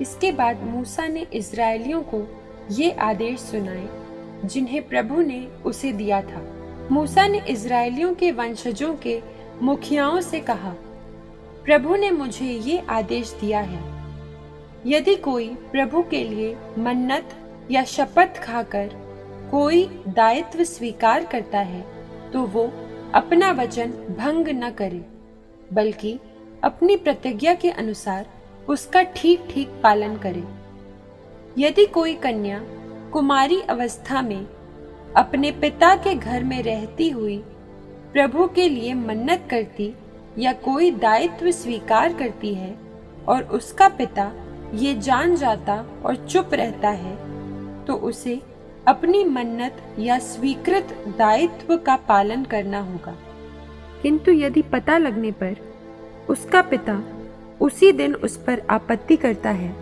इसके बाद मूसा ने इस्राएलियों को ये आदेश सुनाए जिन्हें प्रभु ने उसे दिया था। मूसा ने इस्राएलियों के वंशजों के मुखियाओं से कहा, प्रभु ने मुझे ये आदेश दिया है, यदि कोई प्रभु के लिए मन्नत या शपथ खाकर कोई दायित्व स्वीकार करता है तो वो अपना वचन भंग न करे, बल्कि अपनी प्रतिज्ञा के अनुसार उसका ठीक ठीक पालन करे। यदि कोई कन्या कुमारी अवस्था में अपने पिता के घर में रहती हुई प्रभु के लिए मन्नत करती या कोई दायित्व स्वीकार करती है और उसका पिता ये जान जाता और चुप रहता है, तो उसे अपनी मन्नत या स्वीकृत दायित्व का पालन करना होगा। किंतु यदि पता लगने पर उसका पिता उसी दिन उस पर आपत्ति करता है,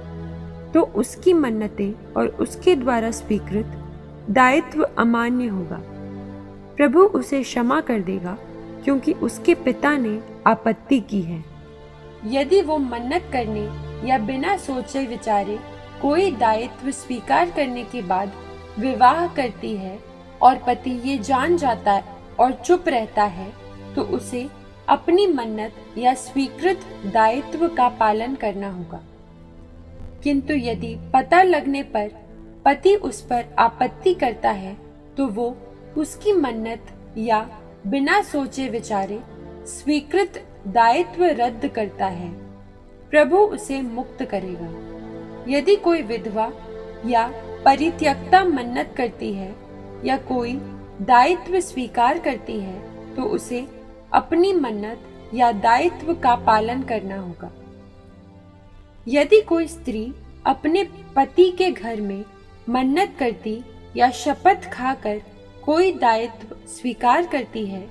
तो उसकी मन्नतें और उसके द्वारा स्वीकृत दायित्व अमान्य होगा। प्रभु उसे क्षमा कर देगा, क्योंकि उसके पिता ने आपत्ति की है। यदि वो मन्नत करने या बिना सोचे विचारे कोई दायित्व स्वीकार करने के बाद विवाह करती है और पति ये जान जाता है और चुप रहता है, तो उसे अपनी मन्नत या स्वीकृत दायित्व का पालन करना होगा। किंतु यदि पता लगने पर पति उस पर आपत्ति करता है, तो वो उसकी मन्नत या बिना सोचे विचारे स्वीकृत दायित्व रद्द करता है। प्रभु उसे मुक्त करेगा। यदि कोई विधवा या परित्यक्ता मन्नत करती है या कोई दायित्व स्वीकार करती है, तो उसे अपनी मन्नत या दायित्व का पालन करना होगा। यदि कोई स्त्री अपने पति के घर में मन्नत करती या शपथ खाकर कोई दायित्व स्वीकार करती है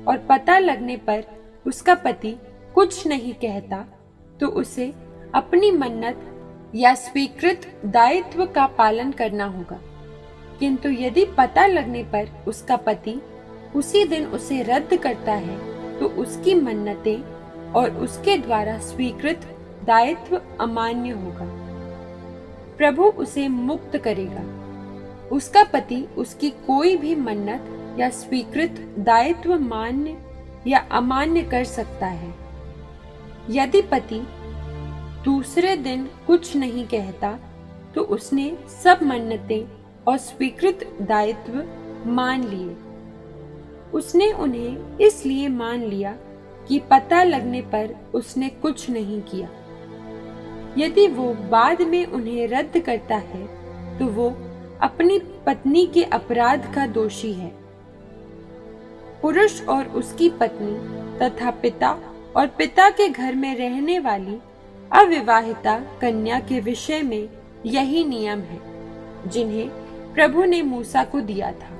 और पता लगने पर उसका पति कुछ नहीं कहता, तो उसे अपनी मन्नत या स्वीकृत दायित्व का पालन करना होगा। किंतु यदि पता लगने पर उसका पति उसी दिन उसे रद्द करता है, तो उसकी मन्नतें और उसके द्वारा स्वीकृत दायित्व अमान्य होगा। प्रभु उसे मुक्त करेगा। उसका पति उसकी कोई भी मन्नत या स्वीकृत दायित्व मान्य या अमान्य कर सकता है। यदि पति दूसरे दिन कुछ नहीं कहता, तो उसने सब मन्नतें और स्वीकृत दायित्व मान लिए। उसने उन्हें इसलिए मान लिया कि पता लगने पर उसने कुछ नहीं किया। यदि वो बाद में उन्हें रद्द करता है, तो वो अपनी पत्नी के अपराध का दोषी है। पुरुष और उसकी पत्नी तथा पिता और पिता के घर में रहने वाली अविवाहिता कन्या के विषय में यही नियम है, जिन्हें प्रभु ने मूसा को दिया था।